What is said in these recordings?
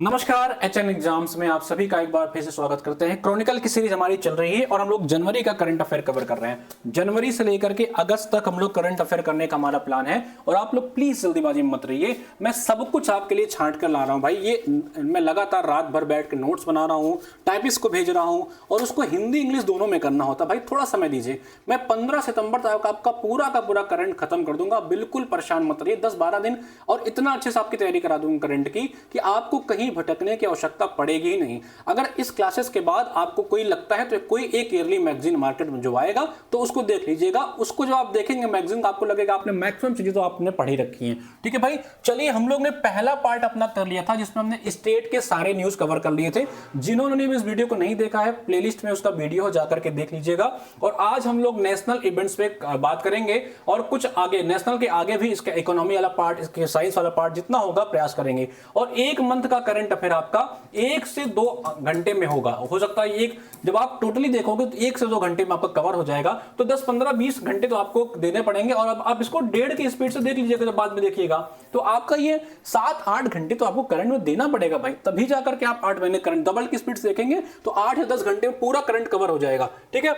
नमस्कार। HN exams में आप सभी का एक बार फिर से स्वागत करते हैं। क्रॉनिकल की सीरीज हमारी चल रही है और हम लोग जनवरी का करंट अफेयर कवर कर रहे हैं। जनवरी से लेकर के अगस्त तक हम लोग करंट अफेयर करने का हमारा प्लान है और आप लोग प्लीज जल्दीबाजी में मत रहिए। मैं सब कुछ आपके लिए छांट कर ला रहा हूं भाई। ये मैं लगातार रात भर बैठ के नोट्स बना रहा हूं, टाइपिस्ट को भेज रहा हूं और उसको हिंदी इंग्लिश दोनों में करना होता। भाई थोड़ा समय दीजिए, मैं 15 सितंबर तक आपका पूरा का पूरा करंट खत्म कर दूंगा। बिल्कुल परेशान मत रहिए। 10-12 दिन और इतना अच्छे से आपकी तैयारी करा दूंगा करंट की कि आपको कहीं भटकने की आवश्यकता पड़ेगी ही नहीं। अगर इस क्लासेस के बाद आपको कोई लगता है तो कोई एक ईयरली मैगजीन मार्केट में जो आएगा तो उसको देख लीजिएगा। उसको जो आप देखेंगे मैगजीन, आपको लगेगा आपने मैक्सिमम चीजें तो आपने पढ़ी रखी हैं। ठीक है भाई, चलिए हम लोग ने पहला पार्ट अपना कर लिया था जिसमें हमने स्टेट के सारे न्यूज कवर कर लिए थे। जिन्होंने इस वीडियो को नहीं देखा है, प्लेलिस्ट में उसका वीडियो जाकर के देख लीजिएगा। और आज हम लोग नेशनल इवेंट्स पे बात करेंगे और कुछ आगे नेशनल के आगे भी इसका इकोनॉमी वाला पार्ट, इसके साइंस वाला पार्ट जितना होगा प्रयास करेंगे। और एक मंथ का करंट अफेयर आपका 1 से 2 घंटे में होगा। हो सकता है एक, जब आप टोटली देखोगे तो 1 से 2 घंटे में आपका कवर हो जाएगा। तो 10, 15, 20 घंटे तो आपको देने पड़ेंगे। और अब आप इसको 1.5 की स्पीड से देख लीजिएगा, जब बाद में देखिएगा तो आपका ये 7-8 घंटे तो आपको करंट में देना पड़ेगा भाई। तभी जाकर के आप 8 महीने करंट डबल की स्पीड से देखेंगे तो 8 या 10 घंटे में पूरा करंट कवर हो जाएगा। ठीक है,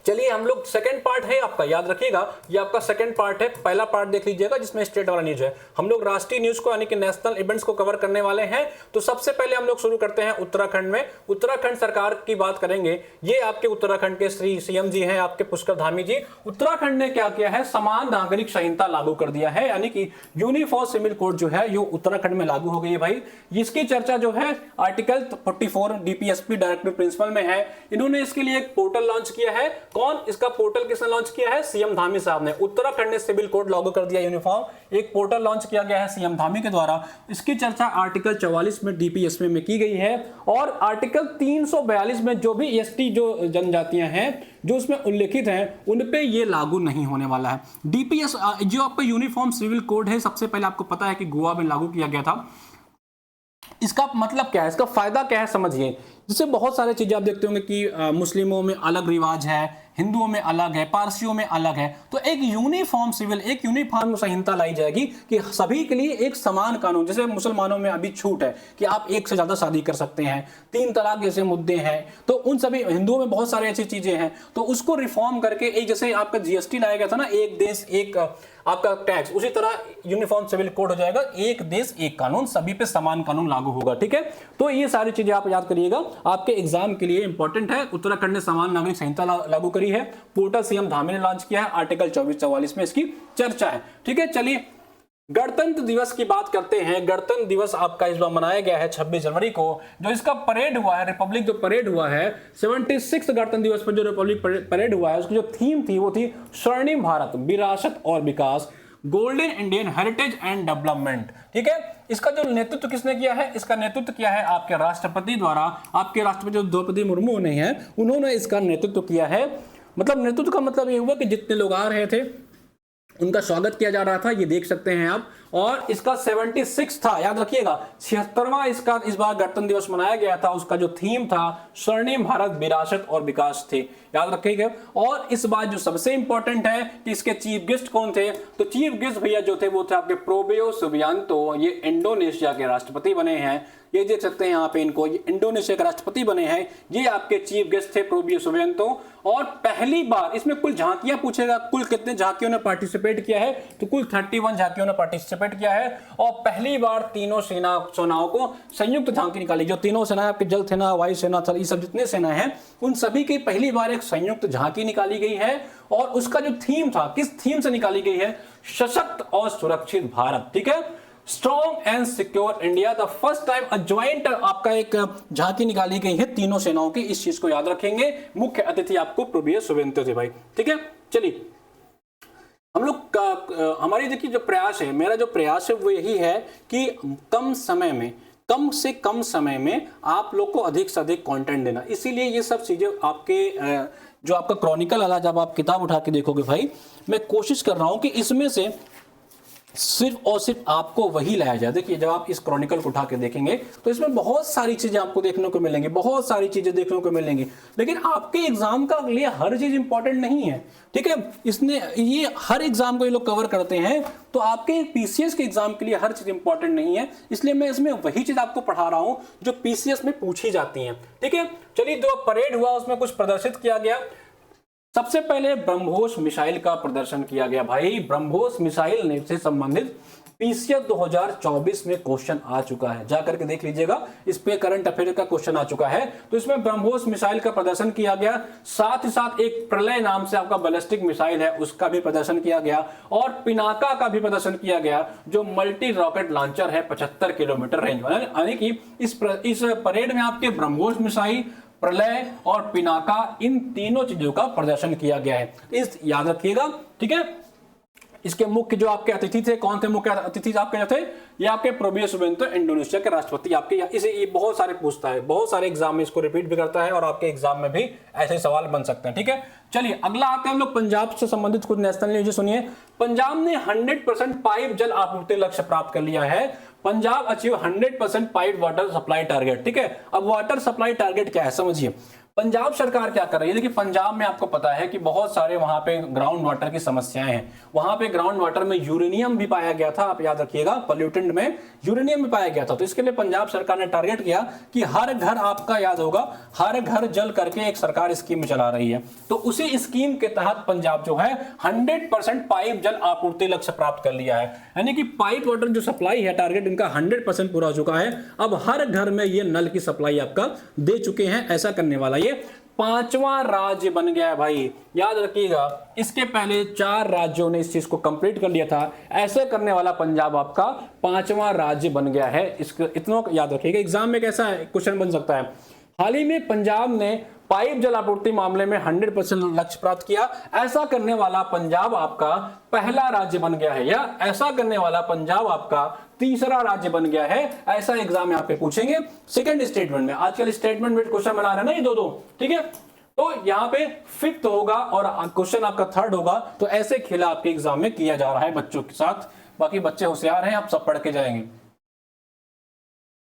चलिए हम लोग सेकंड पार्ट है आपका, याद रखिएगा ये आपका सेकंड पार्ट है। पहला पार्ट देख लीजिएगा जिसमें स्टेट वाला न्यूज है। हम लोग राष्ट्रीय न्यूज को यानी कि नेशनल इवेंट्स को कवर करने वाले हैं। तो सबसे पहले हम लोग शुरू करते हैं उत्तराखंड में। उत्तराखंड सरकार की बात करेंगे। ये आपके उत्तराखंड के श्री सीएम जी हैं, आपके पुष्कर धामी जी। उत्तराखंड ने क्या किया है, समान नागरिक संहिता लागू कर दिया है, यानी कि यूनिफॉर्म सिविल कोड जो है ये उत्तराखंड में लागू हो गई है भाई। इसकी चर्चा जो है आर्टिकल 44 डीपीएसपी डायरेक्टिव प्रिंसिपल में है। इन्होंने इसके लिए एक पोर्टल लॉन्च किया है। कौन, इसका पोर्टल किसने लॉन्च किया है? सीएम धामी साहब ने। उत्तराखंड ने सिविल कोड लागू कर दिया यूनिफॉर्म, एक पोर्टल लॉन्च किया गया है सीएम धामी के द्वारा। इसकी चर्चा आर्टिकल 44 में डीपीएसपी में की गई है। और आर्टिकल 342 में जो भी एसटी जो जनजातियां हैं जो उसमें उल्लेखित हैं उन पे ये लागू नहीं होने वाला है। डीपीएस जो आपका यूनिफॉर्म सिविल कोड है, सबसे पहले आपको पता है कि गोवा में लागू किया गया था। इसका मतलब क्या है, इसका फायदा क्या है समझिए। जैसे बहुत सारे चीजें आप देखते होंगे कि मुस्लिमों में अलग रिवाज है, हिंदुओं में अलग है, पारसियों में अलग है। तो एक यूनिफॉर्म सिविल, एक यूनिफॉर्म संहिता लाई जाएगी कि सभी के लिए एक समान कानून। जैसे मुसलमानों में अभी छूट है कि आप एक से ज्यादा शादी कर सकते हैं, 3 तलाक जैसे मुद्दे हैं, तो उन सभी, हिंदुओं में बहुत सारी ऐसी चीजें हैं। तो उसको रिफॉर्म करके एक, जैसे आपका जीएसटी लाया गया था ना, एक देश एक आपका टैक्स, उसी तरह यूनिफॉर्म सिविल कोड हो जाएगा। एक देश एक कानून, सभी पे समान कानून लागू होगा। ठीक है, तो ये सारी चीजें आप याद करिएगा, आपके एग्जाम के लिए इंपॉर्टेंट है। उत्तराखंड ने समान नागरिक संहिता लागू करी है। पोर्टल सीएम धामी ने लॉन्च किया है। आर्टिकल 24-44 में इसकी चर्चा है। ठीक है, चलिए गणतंत्र दिवस की बात करते हैं। गणतंत्र दिवस आपका इस बार मनाया गया है 26 जनवरी को। जो इसका परेड हुआ है, रिपब्लिक जो परेड हुआ है, 76 गणतंत्र दिवस पर जो रिपब्लिक परेड हुआ है, उसकी जो थीम थी वो थी स्वर्णिम भारत, विरासत और विकास, golden Indian heritage and development. ठीक है, इसका जो नेतृत्व किसने किया है? इसका नेतृत्व किया है आपके राष्ट्रपति द्वारा। आपके राष्ट्रपति जो द्रौपदी मुर्मू ने हैं, उन्होंने इसका नेतृत्व किया है। मतलब नेतृत्व का मतलब ये हुआ कि जितने लोग आ रहे थे उनका स्वागत किया जा रहा था, ये देख सकते हैं आप। और इसका 76 था, याद रखिएगा, 76वां इसका इस बार गणतंत्र दिवस मनाया गया था। उसका जो थीम था स्वर्णिम भारत, विरासत और विकास थे, याद रखिएगा। और इस बार जो सबसे इंपॉर्टेंट है कि इसके चीफ गेस्ट कौन थे, तो चीफ गेस्ट भैया जो थे वो थे आपके प्रोबेयो सुबियांतो। ये इंडोनेशिया के राष्ट्रपति बने हैं, ये देख सकते हैं यहाँ पे इनको, ये इंडोनेशिया के राष्ट्रपति बने हैं। ये आपके चीफ गेस्ट थे प्रोबियो सुबियांतो। और पहली बार इसमें कुल झांकियां पूछेगा, कुल कितने झांकियों ने पार्टिसिपेट किया है, तो कुल 31 झांकियों ने पार्टिसिपेट किया है। और पहली बार तीनों सेनाओं को संयुक्त झांकी निकाली। जो तीनों सेनाएं आपकी जल सेना, वायु सेना, थल, ये सब जितने सेना हैं उन सभी की पहली बार एक संयुक्त झांकी निकाली गई है। और उसका जो थीम था, किस थीम से निकाली गई है? सशक्त और सुरक्षित भारत। ठीक है, strong and secure India. The first time a joint आपका एक झांकी निकाली गई है तीनों सेनाओं की। इस चीज को याद रखेंगे। मुख्य अतिथि आपको प्रोबियो सुबियांतो थे भाई। ठीक है, चलिए हम लोग का हमारी देखिए जो प्रयास है, मेरा जो प्रयास है वो यही है कि कम समय में, कम से कम समय में आप लोग को अधिक से अधिक कंटेंट देना। इसीलिए ये सब चीजें आपके जो आपका क्रॉनिकल वाला, जब आप किताब उठा के देखोगे भाई, मैं कोशिश कर रहा हूं कि इसमें से सिर्फ और सिर्फ आपको वही लाया जाए। देखिए जब आप इस क्रॉनिकल को उठा के देखेंगे तो इसमें बहुत सारी चीजें आपको देखने को मिलेंगी, बहुत सारी चीजें देखने को मिलेंगी, लेकिन आपके एग्जाम का लिए हर चीज इंपॉर्टेंट नहीं है। ठीक है, इसने ये हर एग्जाम को ये लोग कवर करते हैं, तो आपके पीसीएस के एग्जाम के लिए हर चीज इंपॉर्टेंट नहीं है, इसलिए मैं इसमें वही चीज आपको पढ़ा रहा हूं जो पीसीएस में पूछी जाती है। ठीक है, चलिए जो परेड हुआ उसमें कुछ प्रदर्शित किया गया। सबसे पहले ब्रह्मोस मिसाइल का प्रदर्शन किया गया। भाई ब्रह्मोस मिसाइल से संबंधित पीसीएस 2024 में क्वेश्चन आ चुका है, जाकर के देख लीजिएगा, इस पे करंट अफेयर का क्वेश्चन आ चुका है। तो इसमें ब्रह्मोस मिसाइल का प्रदर्शन किया गया, साथ ही साथ एक प्रलय नाम से आपका बैलिस्टिक मिसाइल है उसका भी प्रदर्शन किया गया, और पिनाका का भी प्रदर्शन किया गया जो मल्टी रॉकेट लॉन्चर है 75 किलोमीटर रेंज वाला। यानी कि इस परेड में आपके ब्रह्मोस मिसाइल, प्रलय और पिनाका, इन तीनों चीजों का प्रदर्शन किया गया है, इस याद रखिएगा। ठीक है, इसके मुख्य जो आपके अतिथि थे, कौन थे मुख्य अतिथि आपके जो थे, ये आपके प्रोबियो सुबिंतो इंडोनेशिया के राष्ट्रपति आपके। इसे ये बहुत सारे पूछता है, बहुत सारे एग्जाम में इसको रिपीट भी करता है और आपके एग्जाम में भी ऐसे सवाल बन सकते हैं। ठीक है, चलिए अगला आते हैं हम लोग पंजाब से संबंधित कुछ नेशनल न्यूज सुनिए। पंजाब ने 100% पाइप जल आपूर्ति लक्ष्य प्राप्त कर लिया है। Punjab achieve 100% pipe water supply target. ठीक है, अब वाटर सप्लाई टारगेट क्या है समझिए। पंजाब सरकार क्या कर रही है, देखिए पंजाब में आपको पता है कि बहुत सारे वहां पे ग्राउंड वाटर की समस्याएं हैं। वहां पे ग्राउंड वाटर में यूरेनियम भी पाया गया था, आप याद रखिएगा, पोल्यूटेंट में यूरेनियम भी पाया गया था। तो इसके लिए पंजाब सरकार ने टारगेट किया कि हर घर, आपका याद होगा, हर घर जल करके एक सरकार स्कीम चला रही है। तो उसी स्कीम के तहत पंजाब जो है 100% पाइप जल आपूर्ति लक्ष्य प्राप्त कर लिया है। यानी कि पाइप वाटर जो सप्लाई है टारगेट इनका 100% पूरा हो चुका है। अब हर घर में ये नल की सप्लाई आपका दे चुके हैं। ऐसा करने वाला ये 5वां राज्य बन गया है भाई, याद रखिएगा। इसके पहले 4 राज्यों ने इस चीज को कंप्लीट कर लिया था। ऐसे करने वाला पंजाब आपका 5वां राज्य बन गया है। इसको इतना याद रखिएगा, एग्जाम में कैसा क्वेश्चन बन सकता है। हाल ही में पंजाब ने पाइप जल आपूर्ति मामले में 100% लक्ष्य प्राप्त किया। ऐसा करने वाला पंजाब आपका पहला राज्य बन गया है, या ऐसा करने वाला पंजाब आपका तीसरा राज्य बन गया है। ऐसा एग्जाम में आपके पूछेंगे सेकंड स्टेटमेंट में। आजकल स्टेटमेंट में क्वेश्चन बना रहे हैं ना ये दो। ठीक है, तो यहाँ पे 5th होगा और क्वेश्चन आपका 3rd होगा। तो ऐसे खेला आपके एग्जाम में किया जा रहा है बच्चों के साथ। बाकी बच्चे होशियार हैं, आप सब पढ़ के जाएंगे।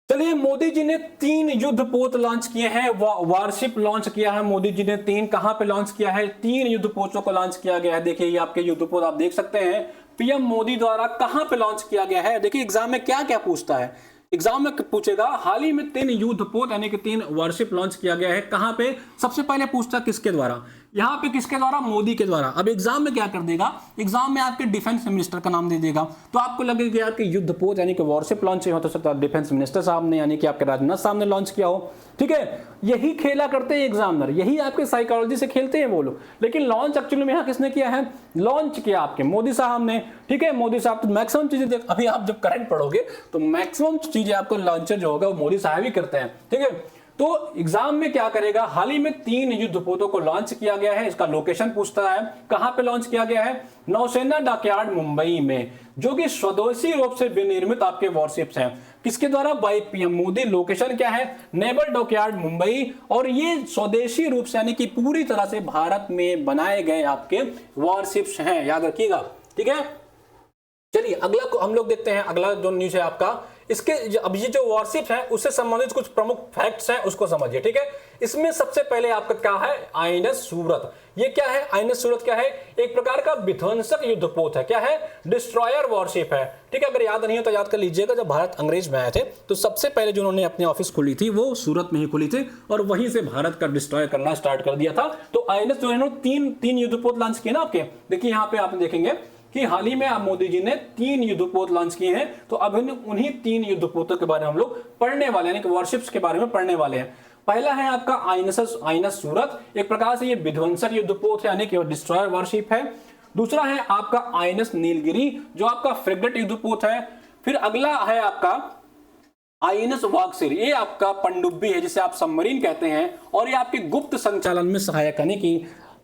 चलिए, मोदी जी ने 3 युद्धपोत लॉन्च किए हैं, वारशिप लॉन्च किया है मोदी जी ने 3। कहां पे लॉन्च किया है, 3 युद्धपोतों को लॉन्च किया गया है। देखिए ये आपके युद्धपोत आप देख सकते हैं, पीएम मोदी द्वारा कहां पे लॉन्च किया गया है। देखिए एग्जाम में क्या क्या पूछता है, एग्जाम में पूछेगा हाल ही में 3 युद्धपोत यानी कि 3 वारशिप लॉन्च किया गया है। कहां पे, सबसे पहले पूछता किसके द्वारा, यहां पे किसके द्वारा, मोदी के द्वारा। अब एग्जाम में क्या कर देगा, एग्जाम में आपके डिफेंस मिनिस्टर का नाम दे देगा। तो आपको लगेगा यार कि युद्धपोत यानी कि वारशिप लॉन्च हो तो सकता है डिफेंस मिनिस्टर साहब ने यानी कि आपके राजनाथ साहब ने लॉन्च किया हो। ठीक है, यही खेला करते हैं एग्जामिनर, यही आपके साइकोलॉजी से खेलते हैं वो लोग। लेकिन लॉन्च एक्चुअली में यहाँ किसने किया है, लॉन्च किया आपके मोदी साहब ने। ठीक है, मोदी साहब तो मैक्सिमम चीजें देख, अभी आप जब करंट पढ़ोगे तो मैक्सिमम चीजें आपको लॉन्चर जो होगा वो मोदी साहब ही करते हैं। ठीक है, तो एग्जाम में क्या करेगा, हाल ही में 3 युद्धपोतों को लॉन्च किया गया है। इसका लोकेशन पूछता है, कहां पे लॉन्च किया गया है, नौसेना डॉकयार्ड मुंबई में, जो कि स्वदेशी रूप से विनिर्मित आपके वॉरशिप्स हैं। किसके द्वारा, बाय पीएम मोदी। लोकेशन क्या है, नेवल डॉकयार्ड मुंबई। और ये स्वदेशी रूप से यानी कि पूरी तरह से भारत में बनाए गए आपके वॉरशिप्स हैं, याद रखिएगा। ठीक है, चलिए अगला को हम लोग देखते हैं। अगला जो न्यूज है आपका, इसके अब ये जो वॉरशिप है उससे संबंधित कुछ प्रमुख फैक्ट्स हैं उसको समझिए। ठीक है, इसमें सबसे पहले आपका क्या है, आईएनएस सूरत। ये क्या है, आईएनएस सूरत क्या है, एक प्रकार का विध्वंसक युद्धपोत है। क्या है, डिस्ट्रॉयर वॉरशिप है। ठीक है, अगर याद नहीं हो तो याद कर लीजिएगा, जब भारत अंग्रेज में आए थे तो सबसे पहले जो उन्होंने अपनी ऑफिस खोली थी वो सूरत में ही खोली थी और वहीं से भारत का डिस्ट्रॉय करना स्टार्ट कर दिया था। तो आईएनएस जो है तीन युद्धपोत लॉन्च किए ना आपके। देखिए यहाँ पे आप देखेंगे कि हाल ही में मोदी जी ने 3 युद्धपोत लॉन्च किए हैं। तो अब उन्हीं 3 युद्धपोतों के बारे में हम लोग पढ़ने वाले हैं, वॉरशिप्स के बारे में पढ़ने वाले हैं। पहला है आपका आईएनएस सूरत, एक प्रकार से ये विध्वंसक युद्धपोत है यानी कि डिस्ट्रॉयर वॉरशिप है। दूसरा है आपका आईएनएस नीलगिरी जो आपका फ्रिगेट युद्धपोत है। फिर अगला है आपका आईएनएस वागसिर, ये आपका पनडुब्बी है जिसे आप सबमरीन कहते हैं और ये आपके गुप्त संचालन में सहायक यानी कि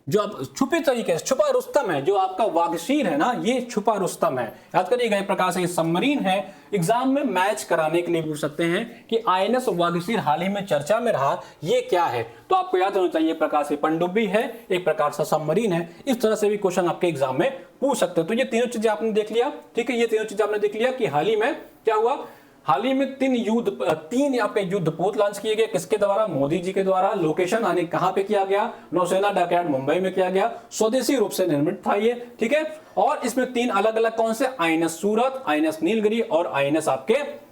जो आप छुपी तरीके से, छुपा रुस्तम है, जो आपका वागशीर है ना, ये छुपा रुस्तम है। याद करिएगा, एक प्रकार से ये सबमरीन है। एग्जाम में मैच कराने के लिए पूछ सकते हैं कि आईएनएस वागशीर हाल ही में चर्चा में रहा, ये क्या है, तो आपको याद होना चाहिए, एक प्रकार से पनडुब्बी है, एक प्रकार से सबमरीन है। इस तरह से भी क्वेश्चन आपके एग्जाम में पूछ सकते हैं। तो ये तीनों चीजें आपने देख लिया, ठीक है, ये तीनों चीजें आपने देख लिया कि हाल ही में क्या हुआ। हाल ही में तीन आपके युद्धपोत लॉन्च किए गए, किसके द्वारा, मोदी जी के द्वारा। लोकेशन यानी कहां पे किया गया, नौसेना डॉकयार्ड मुंबई में किया गया, स्वदेशी रूप से निर्मित था ये, ठीक है। और इसमें तीन अलग अलग कौन से, आईएनएस सूरत, आईएनएस नीलगिरी और आईएनएस आपके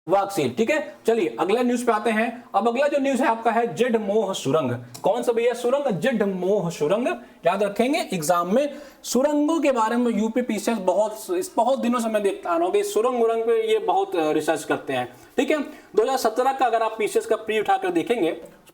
वागशीर, ठीक है। चलिए अगला न्यूज पे आते हैं। अब अगला जो न्यूज है आपका है जेडमोह सुरंग। कौन सा भैया सुरंग, जेडमोह सुरंग। याद रखेंगे एग्जाम में सुरंगों के बारे में यूपी पीसीएस बहुत दिनों से मैं देखता आ रहा हूं, सुरंग उरंग पे ये बहुत रिसर्च करते हैं, ठीक है। 2017 का अगर आप पीसीएस का प्री उठाकर देखेंगे,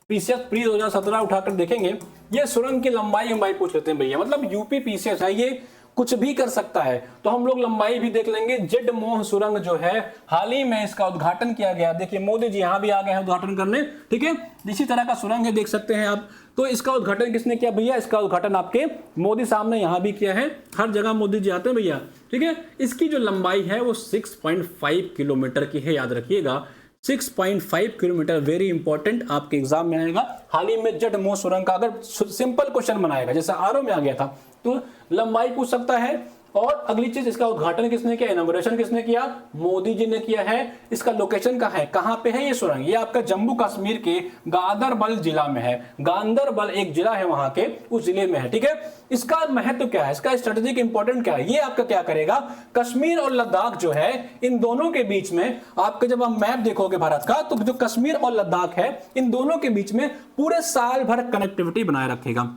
पीसीएस प्री 2017 उठाकर देखेंगे, ये सुरंग की लंबाई पूछ लेते हैं भैया। मतलब यूपी पीसीएस है, ये कुछ भी कर सकता है, तो हम लोग लंबाई भी देख लेंगे। जेडमोह सुरंग जो है, हाल ही में इसका उद्घाटन किया गया। देखिए मोदी जी यहां भी आ गए हैं उद्घाटन करने, ठीक है। इसी तरह का सुरंग है, देख सकते हैं आप। तो इसका उद्घाटन किसने किया भैया, इसका उद्घाटन आपके मोदी साहब ने यहां भी किया है। हर जगह मोदी जी आते हैं भैया, ठीक है। इसकी जो लंबाई है वो 6.5 किलोमीटर की है, याद रखिएगा 6.5 किलोमीटर। वेरी इंपॉर्टेंट, आपके एग्जाम में आएगा। हाल ही में जेडमोह सुरंग का अगर सिंपल क्वेश्चन बनाएगा, जैसे आरओ में आ गया था, तो लंबाई पूछ सकता है। और अगली चीज, इसका उद्घाटन किसने किया, इनॉग्रेशन किसने किया, मोदी जी ने किया है। इसका लोकेशन कहां है, कहां पे है ये सुरंग, ये आपका जम्मू कश्मीर के गांदरबल जिला में है। गांदरबल एक जिला है वहां के, उस जिले में है, ठीक है। इसका महत्व क्या है, इसका स्ट्रेटेजिक इंपॉर्टेंट क्या है, ये आपका क्या करेगा, कश्मीर और लद्दाख जो है, इन दोनों के बीच में आपके जब आप मैप देखोगे भारत का, तो जो कश्मीर और लद्दाख है, इन दोनों के बीच में पूरे साल भर कनेक्टिविटी बनाए रखेगा।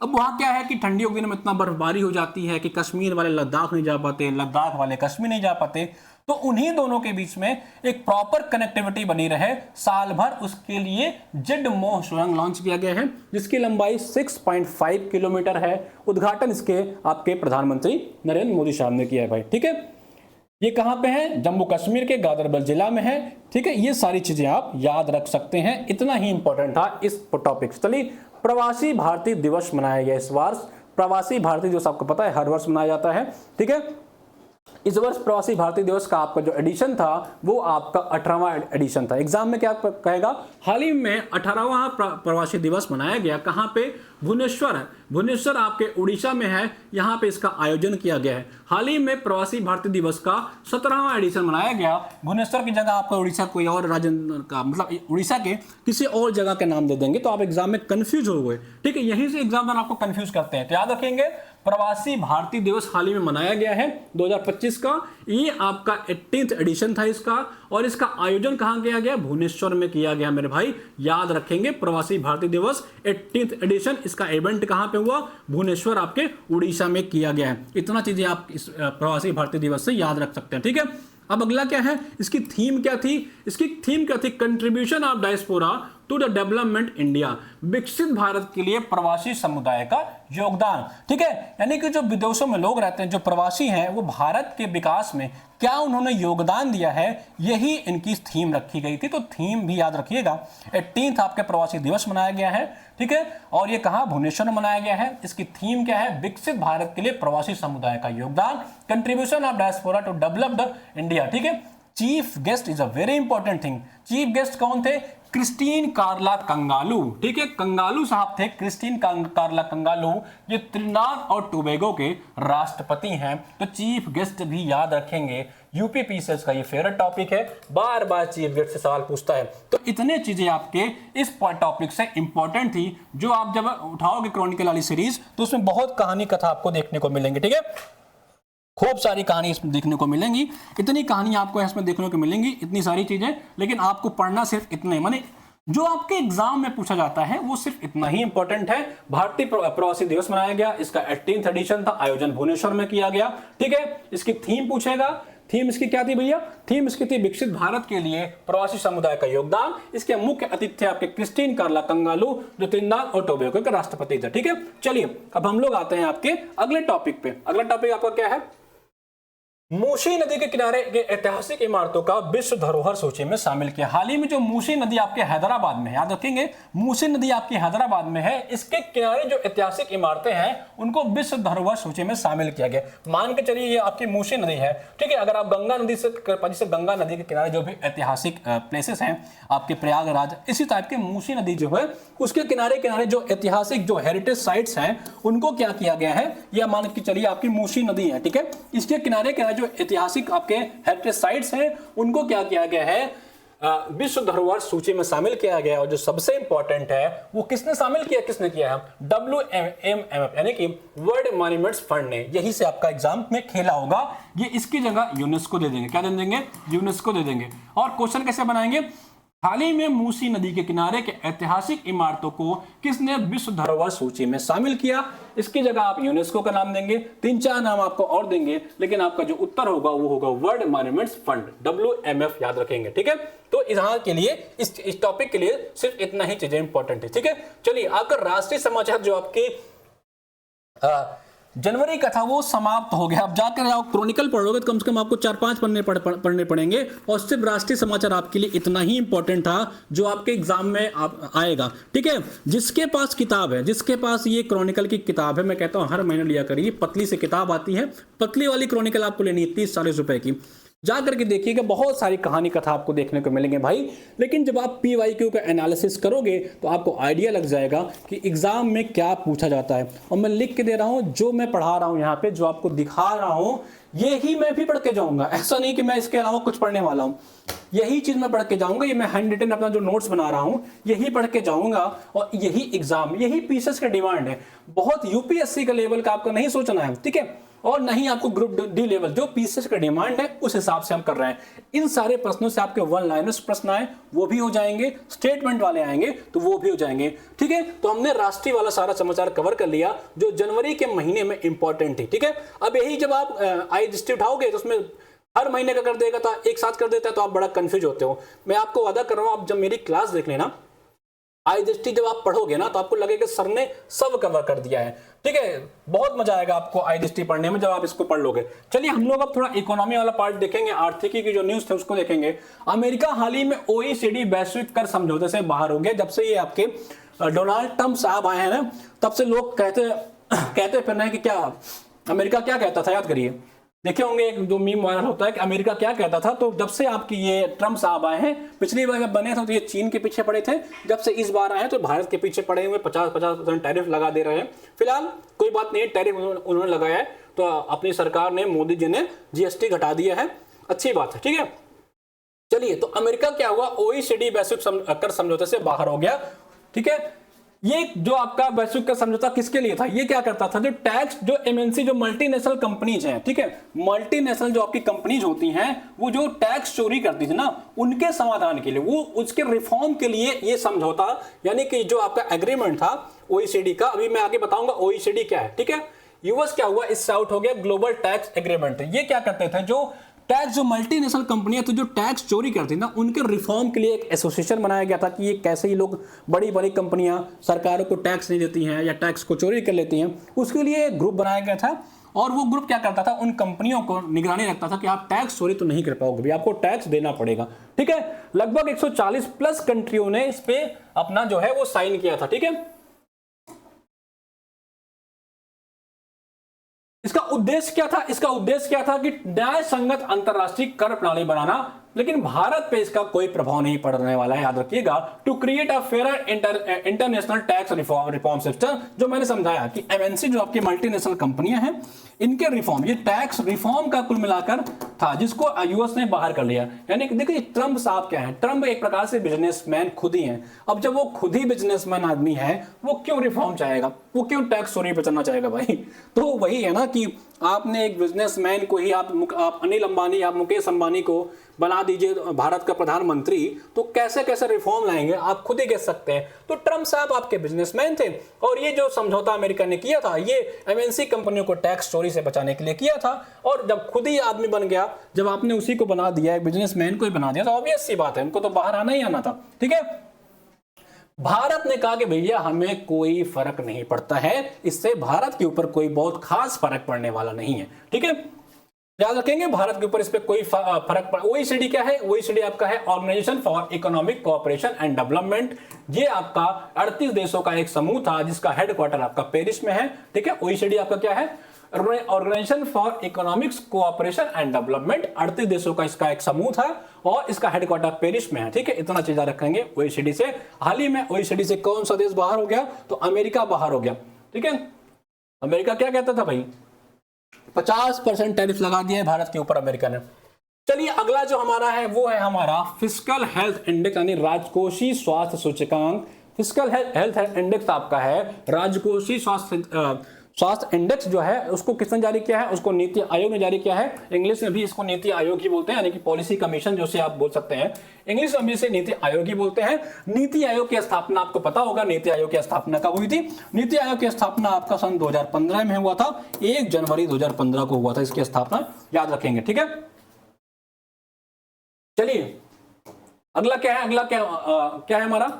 अब वहां क्या है कि ठंडियों के दिनों में इतना बर्फबारी हो जाती है कि कश्मीर वाले लद्दाख नहीं जा पाते, लद्दाख वाले कश्मीर नहीं जा पाते, तो उन्हीं दोनों के बीच में एक प्रॉपर कनेक्टिविटी बनी रहे साल भर, उसके लिए जेडमोह सुरंग लॉन्च किया गया है, जिसकी लंबाई 6.5 किलोमीटर है। उद्घाटन इसके आपके प्रधानमंत्री नरेंद्र मोदी साहब ने किया है भाई, ठीक है। ये कहां पे है, जम्मू कश्मीर के गांदरबल जिला में है, ठीक है। ये सारी चीजें आप याद रख सकते हैं, इतना ही इंपॉर्टेंट था इस टॉपिक। चलिए, प्रवासी भारतीय दिवस मनाया गया इस वर्ष। प्रवासी भारतीय दिवस आपको पता है हर वर्ष मनाया जाता है, ठीक है। इस वर्ष प्रवासी भारतीय दिवस का आपका जो एडिशन था वो आपका 18वां एडिशन था। एग्जाम में क्या कहेगा, हाल ही में 18वां प्रवासी दिवस मनाया गया। कहां पे, भुवनेश्वर है, भुवनेश्वर आपके उड़ीसा में है, यहां पे इसका आयोजन किया गया है। हाल ही में प्रवासी भारतीय दिवस का 17वां एडिशन मनाया गया। भुवनेश्वर की जगह आपका उड़ीसा कोई और राज्य का, मतलब उड़ीसा के किसी और जगह के नाम दे देंगे तो आप एग्जाम में कंफ्यूज हो गए, ठीक है। यहीं से एग्जाम आपको कंफ्यूज करते हैं, तो याद रखेंगे प्रवासी भारतीय दिवस हाल ही में मनाया गया है 2025 का। ये आपका 18th एडिशन था इसका, और इसका आयोजन कहां किया गया, भुवनेश्वर में किया गया मेरे भाई। याद रखेंगे प्रवासी भारतीय दिवस 18th एडिशन, इसका इवेंट कहां पे हुआ, भुवनेश्वर आपके उड़ीसा में किया गया है। इतना चीजें आप इस प्रवासी भारतीय दिवस से याद रख सकते हैं, ठीक है। अब अगला क्या है, इसकी थीम क्या थी, इसकी थीम क्या थी, contribution of diaspora to the development India, विकसित भारत के लिए प्रवासी समुदाय का योगदान, ठीक है। यानी कि जो विदेशों में लोग रहते हैं, जो प्रवासी हैं, वो भारत के विकास में क्या उन्होंने योगदान दिया है, यही इनकी थीम रखी गई थी। तो थीम भी याद रखिएगा, 18th आपके प्रवासी दिवस मनाया गया है, ठीक है। और ये कहां, भुवनेश्वर में मनाया गया है। इसकी थीम क्या है, विकसित भारत के लिए प्रवासी समुदाय का योगदान, contribution of diaspora to developed India, ठीक है। Chief guest is a very important thing. Chief guest कौन थे, क्रिस्टीन कार्ला कंगालू, ठीक है। कंगालू साहब थे, क्रिस्टीन कार्ला कंगालू, ये त्रिनाद और टोबैगो के राष्ट्रपति हैं। तो चीफ गेस्ट भी याद रखेंगे, यूपी पीसीएस का ये फेवरेट टॉपिक है, बार बार चीफ गेस्ट से सवाल पूछता है। तो इतने चीजें आपके इस टॉपिक से इंपॉर्टेंट थी, जो आप जब उठाओगे क्रॉनिकल वाली सीरीज तो उसमें बहुत कहानी कथा आपको देखने को मिलेंगे, ठीक है। खूब सारी कहानी इसमें देखने को मिलेंगी, इतनी कहानी आपको इसमें देखने को मिलेंगी, इतनी सारी चीजें। लेकिन आपको पढ़ना सिर्फ इतना ही, माने जो आपके एग्जाम में पूछा जाता है वो सिर्फ इतना ही इंपॉर्टेंट है। भारतीय प्रवासी दिवस मनाया गया, इसका 18th एडिशन था, आयोजन भुवनेश्वर में किया गया, ठीक है। इसकी थीम पूछेगा, थीम इसकी क्या थी भैया, थीम इसकी थी विकसित भारत के लिए प्रवासी समुदाय का योगदान। इसके मुख्य अतिथि थे आपके क्रिस्टीन कार्ला कंगालू, जो त्रिनिदाद और टोबैगो के राष्ट्रपति थे, ठीक है। चलिए अब हम लोग आते हैं आपके अगले टॉपिक पे। अगला टॉपिक आपका क्या है, मूसी नदी के किनारे के ऐतिहासिक इमारतों का विश्व धरोहर सूची में शामिल किया। हाल ही में जो मूसी नदी आपके हैदराबाद में है, याद रखेंगे मूसी नदी आपकी हैदराबाद में है, इसके किनारे जो ऐतिहासिक इमारतें हैं उनको विश्व धरोहर सूची में शामिल किया गया। मान के चलिए ये आपकी मूसी नदी है, ठीक है। अगर आप गंगा नदी से गंगा नदी के किनारे जो भी ऐतिहासिक प्लेसेस हैं आपके प्रयागराज, इसी टाइप के मूसी नदी जो है उसके किनारे किनारे जो ऐतिहासिक जो हेरिटेज साइट्स हैं उनको क्या किया गया है, यह मान के चलिए आपकी मूसी नदी है, ठीक है। इसके किनारे किनारे ऐतिहासिक आपके हेरिटेज साइट्स हैं उनको क्या किया गया है, विश्व धरोहर सूची में शामिल किया गया। और जो सबसे इंपॉर्टेंट है वो किसने शामिल किया, किसने किया है, WMMF यानी कि वर्ल्ड मॉन्यूमेंट्स फंड ने। यही से आपका एग्जाम में खेला होगा, ये इसकी जगह यूनेस्को दे देंगे। क्या दे देंगे, यूनेस्को दे देंगे। और क्वेश्चन कैसे बनाएंगे, हाल ही में मूसी नदी के किनारे के ऐतिहासिक इमारतों को किसने विश्व धरोहर सूची में शामिल किया, इसकी जगह आप यूनेस्को का नाम देंगे। 3-4 नाम आपको और देंगे, लेकिन आपका जो उत्तर होगा वो होगा वर्ल्ड मॉन्यूमेंट्स फंड, WMF याद रखेंगे, ठीक है। तो यहाँ के लिए इस टॉपिक के लिए सिर्फ इतना ही चीजें इंपॉर्टेंट है, ठीक है। चलिए आकर राष्ट्रीय समाचार जो आपके जनवरी का था वो समाप्त हो गया। अब जाकर आप क्रॉनिकल पढ़ोगे तो कम से कम आपको 4-5 पढ़ने पड़ेंगे, और सिर्फ राष्ट्रीय समाचार आपके लिए इतना ही इंपॉर्टेंट था जो आपके एग्जाम में आएगा, ठीक है। जिसके पास किताब है, जिसके पास ये क्रॉनिकल की किताब है, मैं कहता हूं हर महीने लिया करिए, पतली से किताब आती है, पतली वाली क्रॉनिकल आपको लेनी है 30-40 रुपए की। जा करके देखिएगा, बहुत सारी कहानी कथा आपको देखने को मिलेंगे भाई। लेकिन जब आप PYQ का एनालिसिस करोगे तो आपको आइडिया लग जाएगा कि एग्जाम में क्या पूछा जाता है। और मैं लिख के दे रहा हूं, जो मैं पढ़ा रहा हूं यहाँ पे, जो आपको दिखा रहा हूं, यही मैं भी पढ़ के जाऊंगा। ऐसा नहीं कि मैं इसके अलावा कुछ पढ़ने वाला हूं, यही चीज मैं पढ़ के जाऊंगा। ये मैं हैंड रिटन अपना जो नोट्स बना रहा हूं यही पढ़ के जाऊंगा, और यही एग्जाम, यही पीसेस का डिमांड है। बहुत UPSC का लेवल का आपको नहीं सोचना है, ठीक है, और नहीं आपको ग्रुप D लेवल, जो पीसेस का डिमांड है उस हिसाब से हम कर रहे हैं। इन सारे प्रश्नों से आपके 1 लाइनर्स प्रश्न आए वो भी हो जाएंगे, स्टेटमेंट वाले आएंगे तो वो भी हो जाएंगे, ठीक है। तो हमने राष्ट्रीय वाला सारा समाचार कवर कर लिया जो जनवरी के महीने में इंपॉर्टेंट थी, ठीक है। अब यही जब आप IGST उठाओगे तो उसमें हर महीने का कर देगा तो एक साथ कर देता है तो आप बड़ा कंफ्यूज होते हो। मैं आपको वादा कर रहा हूं, आप जब मेरी क्लास देख लेना, IGST जब आप पढ़ोगे ना तो आपको लगेगा सर ने सब कवर कर दिया है, ठीक है। बहुत मजा आएगा आपको IGST पढ़ने में जब आप इसको पढ़ लोगे। चलिए हम लोग अब थोड़ा इकोनॉमी वाला पार्ट देखेंगे, आर्थिकी की जो न्यूज थे उसको देखेंगे। अमेरिका हाल ही में OECD वैश्विक कर समझौते से बाहर हो गया। जब से ये आपके डोनाल्ड ट्रंप साहब आए हैं ना, तब से लोग कहते फिर रहे कि क्या अमेरिका क्या कहता था, याद करिए। देखे होंगे एक जो मीम वायरल होता है कि अमेरिका क्या कहता था। तो जब से आपकी ये ट्रम्प साहब आए हैं, पिछली बार जब बने थे तो ये चीन के पीछे पड़े थे, जब से इस बार आए हैं तो भारत के पीछे पड़े हुए 50% टैरिफ लगा दे रहे हैं। फिलहाल कोई बात नहीं, टैरिफ उन्होंने लगाया है तो अपनी सरकार ने, मोदी जी ने GST घटा दिया है, अच्छी बात है, ठीक है। चलिए तो अमेरिका क्या हुआ, OECD वैश्विक कर समझौते से बाहर हो गया, ठीक है। ये जो आपका वैश्विक कर समझौता किसके लिए था, ये क्या करता था, जो टैक्स, जो MNC, जो मल्टीनेशनल कंपनीज हैं, ठीक है, मल्टीनेशनल जो आपकी कंपनीज होती हैं वो जो टैक्स चोरी करती थी ना, उनके समाधान के लिए, वो उसके रिफॉर्म के लिए ये समझौता, यानी कि जो आपका एग्रीमेंट था OECD का, अभी मैं आगे बताऊंगा OECD क्या है, ठीक है। यूएस क्या हुआ, इससे आउट हो गया, ग्लोबल टैक्स एग्रीमेंट। ये क्या करते थे, जो टैक्स, जो मल्टीनेशनल कंपनियां तो जो टैक्स चोरी करती ना, उनके रिफॉर्म के लिए एक एसोसिएशन बनाया गया था कि ये कैसे ही लोग, बड़ी बड़ी कंपनियां सरकारों को टैक्स नहीं देती हैं या टैक्स को चोरी कर लेती हैं, उसके लिए एक ग्रुप बनाया गया था। और वो ग्रुप क्या करता था, उन कंपनियों को निगरानी रखता था कि आप टैक्स चोरी तो नहीं कर पाओगे भी, आपको टैक्स देना पड़ेगा, ठीक है। लगभग 140 प्लस कंट्रियों ने इस पे अपना जो है वो साइन किया था, ठीक है। इसका उद्देश्य क्या था, इसका उद्देश्य क्या था कि न्याय संगत अंतरराष्ट्रीय कर प्रणाली बनाना, लेकिन भारत पे इसका कोई प्रभाव नहीं पड़ने वाला है, याद रखिएगा। To create a fair international tax reform system, जो मैंने समझाया कि MNC जो आपकी मल्टीनेशनल कंपनियां हैं, इनके रिफॉर्म, ये टैक्स रिफॉर्म का कुल मिलाकर था, जिसको US ने बाहर कर लिया। यानी कि देखिए ट्रंप साहब क्या है, ट्रंप एक प्रकार से बिजनेसमैन खुद ही है। अब जब वो खुद ही बिजनेसमैन आदमी है, वो क्यों रिफॉर्म चाहेगा, वो क्यों टैक्स चोरी बचाना चाहेगा भाई। तो वही है ना कि आपने एक बिजनेसमैन को ही आप अनिल अंबानी, आप मुकेश अंबानी को बना दीजिए भारत का प्रधानमंत्री, तो कैसे कैसे रिफॉर्म लाएंगे आप खुद ही कह सकते हैं। तो ट्रंप साहब आपके बिजनेसमैन थे, और ये जो समझौता अमेरिका ने किया था, ये MNC कंपनियों को टैक्स चोरी से बचाने के लिए किया था। और जब खुद ही आदमी बन गया, जब आपने उसी को बना दिया, एक बिजनेसमैन को ही बना दिया, तो ऑब्वियस सी बात है उनको तो बाहर आना ही आना था, ठीक है। भारत ने कहा कि भैया हमें कोई फर्क नहीं पड़ता है, इससे भारत के ऊपर कोई बहुत खास फर्क पड़ने वाला नहीं है, ठीक है। याद रखेंगे भारत के ऊपर इस पे कोई फर्क पड़ा। ओईसीडी क्या है? ओईसीडी आपका है organisation for economic cooperation and development. ये आपका 38 देशों का एक समूह था जिसका हेडक्वार्टर आपका पेरिस में है। ठीक है, ओईसीडी आपका क्या है? Organisation for economics cooperation and development. 38 देशों का इसका एक समूह था और इसका हेडक्वार्टर पेरिस में है। ठीक है, इतना चीज रखेंगे ओईसीडी से। हाल ही में ओईसीडी से कौन सा देश बाहर हो गया? तो अमेरिका बाहर हो गया। ठीक है, अमेरिका क्या कहता था भाई? 50% टैरिफ लगा दिया है भारत के ऊपर अमेरिका ने। चलिए अगला जो हमारा है वो है हमारा फिस्कल हेल्थ इंडेक्स यानी राजकोषीय स्वास्थ्य सूचकांक। फिस्कल हेल्थ इंडेक्स आपका है राजकोषीय स्वास्थ्य इंडेक्स जो है उसको किसने जारी किया है? उसको नीति आयोग ने जारी किया है। इंग्लिश में भी इसको नीति आयोग ही बोलते हैं, यानी कि पॉलिसी कमीशन जो से आप बोल सकते हैं। इंग्लिश में भी इसे नीति आयोग ही बोलते हैं। नीति आयोग की स्थापना आपको पता होगा, नीति आयोग की स्थापना कब हुई थी? नीति आयोग की स्थापना आपका सन 2015 में हुआ था। 1 जनवरी 2015 को हुआ था इसकी स्थापना, याद रखेंगे। ठीक है, चलिए अगला क्या है? अगला क्या है हमारा?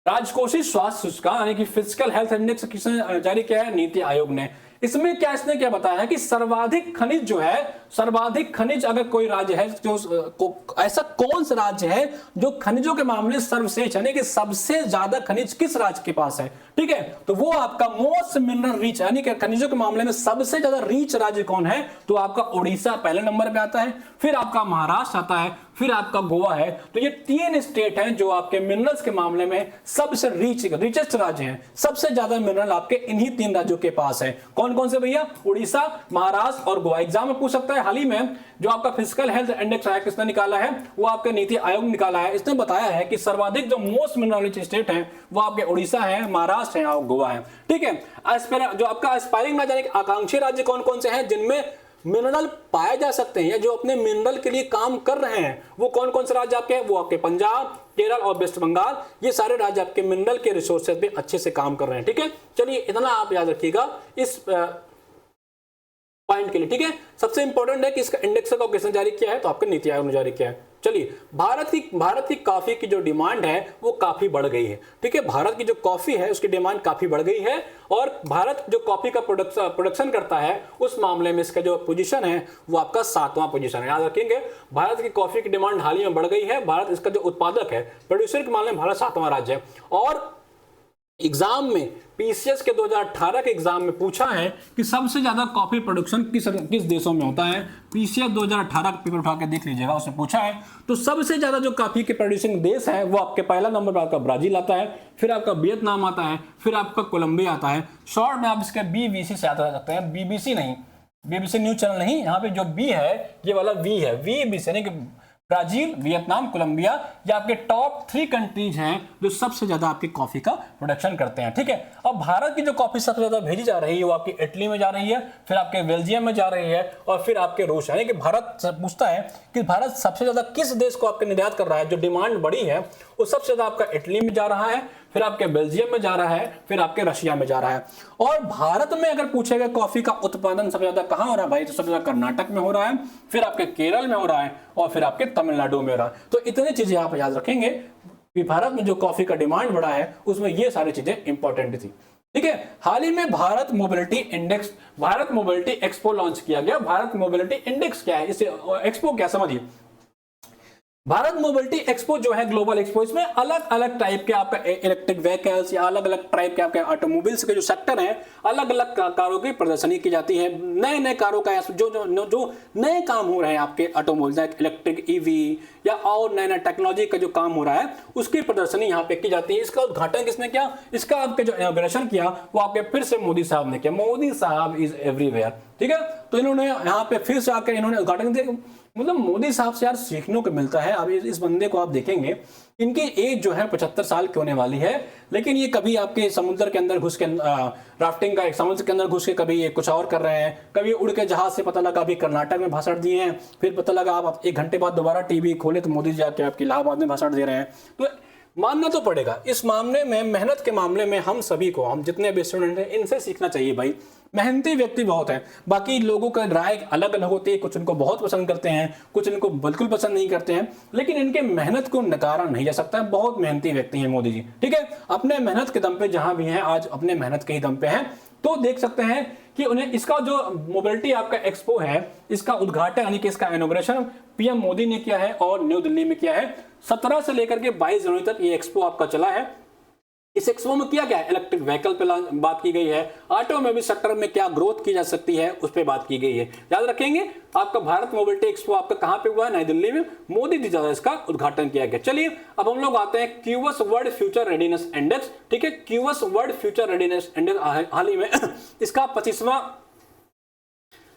राजकोषीय स्वास्थ्य सूचकांक यानी कि फिजिकल हेल्थ इंडेक्स किसने जारी किया है? नीति आयोग ने। इसमें क्या इसने क्या बताया है कि सर्वाधिक खनिज जो है, सर्वाधिक खनिज अगर कोई राज्य है जो ऐसा कौन सा राज्य है जो खनिजों के मामले सर्वश्रेष्ठ यानी कि सबसे ज्यादा खनिज किस राज्य के पास है? ठीक है, तो वो आपका मोस्ट मिनरल रिच यानी कि खनिजों के मामले में सबसे ज्यादा रिच राज्य कौन है? तो आपका उड़ीसा पहले नंबर पे आता है, फिर आपका महाराष्ट्र आता है, फिर आपका गोवा है। तो ये 3 स्टेट हैं जो आपके मिनरल्स के मामले में सबसे रिचेस्ट राज्य हैं। सबसे ज्यादा मिनरल आपके इन्हीं 3 राज्यों के पास है। कौन कौन से भैया? उड़ीसा, महाराष्ट्र और गोवा। एग्जाम में पूछ सकता है। हाल ही में जो आपका फिजिकल हेल्थ इंडेक्स है किसने निकाला है? वो आपके नीति आयोग ने निकाला है। इसने बताया है कि सर्वाधिक जो मोस्ट मिनरल रिच स्टेट है वो आपके उड़ीसा है, महाराष्ट्र है और गोवा है। ठीक है, जो आपका एस्पायरिंग राज्य यानी आकांक्षी राज्य कौन कौन से हैं जिनमें मिनरल पाए जा सकते हैं या जो अपने मिनरल के लिए काम कर रहे हैं? वो कौन कौन से राज्य आपके हैं? वो आपके पंजाब, केरल और वेस्ट बंगाल। ये सारे राज्य आपके मिनरल के रिसोर्सेज पे अच्छे से काम कर रहे हैं। ठीक है, चलिए इतना आप याद रखिएगा इस पॉइंट के लिए। ठीक है, सबसे इंपॉर्टेंट है कि इसका इंडेक्स को किसने जारी किया है? तो आपके नीति आयोग ने जारी किया है। चलिए भारत की कॉफी की जो डिमांड है वो काफी बढ़ गई है। ठीक है, भारत की जो कॉफी है उसकी डिमांड काफी बढ़ गई है और भारत जो कॉफी का प्रोडक्शन करता है उस मामले में इसका जो पोजीशन है वो आपका 7वां पोजीशन है। याद रखेंगे, भारत की कॉफी की डिमांड हाल ही में बढ़ गई है। भारत इसका जो उत्पादक है, प्रोड्यूसर के मामले में भारत 7वां राज्य है। और एग्जाम में पीसीएस के 2018 के एग्जाम में पूछा है कि सबसे ज्यादा कॉफी प्रोडक्शन किस देशों में होता है? पीसीएस 2018 का पेपर उठा के देख लीजिएगा, उसने पूछा है। तो सबसे ज्यादा जो कॉफी के प्रोड्यूसिंग देश है वो आपके पहला नंबर पर आपका ब्राजील आता है, फिर आपका वियतनाम आता है, फिर आपका कोलंबिया आता है। शॉर्ट में आप इसके बीबीसी से याद रख सकते हैं, बीबीसी नहीं, बीबीसी न्यूज चैनल नहीं, यहाँ पे जो बी है ये वाला वी है, वीबीसी यानी कि ब्राजील, वियतनाम, कोलंबिया। ये आपके टॉप 3 कंट्रीज हैं जो सबसे ज्यादा आपकी कॉफी का प्रोडक्शन करते हैं। ठीक है, अब भारत की जो कॉफी सबसे ज्यादा भेजी जा रही है वो आपकी इटली में जा रही है, फिर आपके बेल्जियम में जा रही है और फिर आपके रूस। यानी कि भारत पूछता है कि भारत सबसे ज्यादा किस देश को आपके निर्यात कर रहा है? जो डिमांड बढ़ी है वो सबसे ज्यादा आपका इटली में जा रहा है, फिर आपके बेल्जियम में जा रहा है, फिर आपके रशिया में जा रहा है। और भारत में अगर पूछेगा कॉफी का उत्पादन सबसे ज्यादा कहां हो रहा है भाई? तो सबसे ज्यादा कर्नाटक में हो रहा है, फिर आपके केरल में हो रहा है और फिर आपके तमिलनाडु में हो रहा है। तो इतनी चीजें आप याद रखेंगे कि भारत में जो कॉफी का डिमांड बढ़ा है उसमें ये सारी चीजें इंपॉर्टेंट थी। ठीक है, हाल ही में भारत मोबिलिटी एक्सपो लॉन्च किया गया। भारत मोबिलिटी इंडेक्स क्या है? इसे एक्सपो क्या समझिए। भारत मोबिलिटी एक्सपो जो है ग्लोबल एक्सपो, इसमें अलग अलग टाइप के आपका इलेक्ट्रिक व्हीकल्स या अलग अलग टाइप के आपके ऑटोमोबाइल्स के जो सेक्टर है, अलग अलग कारों की प्रदर्शनी की जाती है। नए नए कारों का जो नए काम हो रहे हैं आपके ऑटोमोबाइल, इलेक्ट्रिक ईवी या और नए नए टेक्नोलॉजी का जो काम हो रहा है उसकी प्रदर्शनी यहाँ पे की जाती है। इसका उद्घाटन किसने किया? इसका आपके जो इनॉग्रेशन किया वो आपके फिर से मोदी साहब ने किया। मोदी साहब इज एवरीवेयर। ठीक है, तो इन्होंने यहाँ पे फिर से आकर इन्होंने उद्घाटन किया। मतलब मोदी साहब से यार सीखने को मिलता है। अब इस बंदे को आप देखेंगे, इनकी एज जो है 75 साल की होने वाली है, लेकिन ये कभी आपके समुद्र के अंदर घुस के राफ्टिंग का एक समुद्र के अंदर घुस के कभी ये कुछ और कर रहे हैं, कभी उड़ के जहाज से पता लगा अभी कर्नाटक में भाषण दिए हैं, फिर पता लगा आप 1 घंटे बाद दोबारा टीवी खोले तो मोदी जी आके आपकी इलाहाबाद में भाषण दे रहे हैं। तो मानना तो पड़ेगा इस मामले में, मेहनत के मामले में हम सभी को, हम जितने भी स्टूडेंट हैं इनसे सीखना चाहिए भाई। मेहनती व्यक्ति बहुत है, बाकी लोगों का राय अलग अलग होती है, कुछ इनको बहुत पसंद करते हैं, कुछ इनको बिल्कुल पसंद नहीं करते हैं, लेकिन इनके मेहनत को नकारा नहीं जा सकता। बहुत मेहनती व्यक्ति हैं मोदी जी। ठीक है, अपने मेहनत के दम पे जहां भी हैं आज अपने मेहनत के ही दम पे हैं। तो देख सकते हैं कि उन्हें इसका जो मोबिलिटी आपका एक्सपो है, इसका उद्घाटन यानी कि इसका इनॉग्रेशन पीएम मोदी ने किया है और न्यू दिल्ली में किया है। 17 से लेकर के 22 जनवरी तक ये एक्सपो आपका चला है। इस एक्सपो में किया गया है, इलेक्ट्रिक व्हीकल पे बात की गई है, ऑटोमोबाइल सेक्टर में क्या ग्रोथ की जा सकती है उस पर बात की गई है। याद रखेंगे आपका भारत मोबिलिटी एक्सपो आपका कहां पे हुआ है, नई दिल्ली में, मोदी जी द्वारा इसका उद्घाटन किया गया। चलिए अब हम लोग आते हैं QS world future readiness index. ठीक है, QS world future readiness index हाल ही में इसका 25वां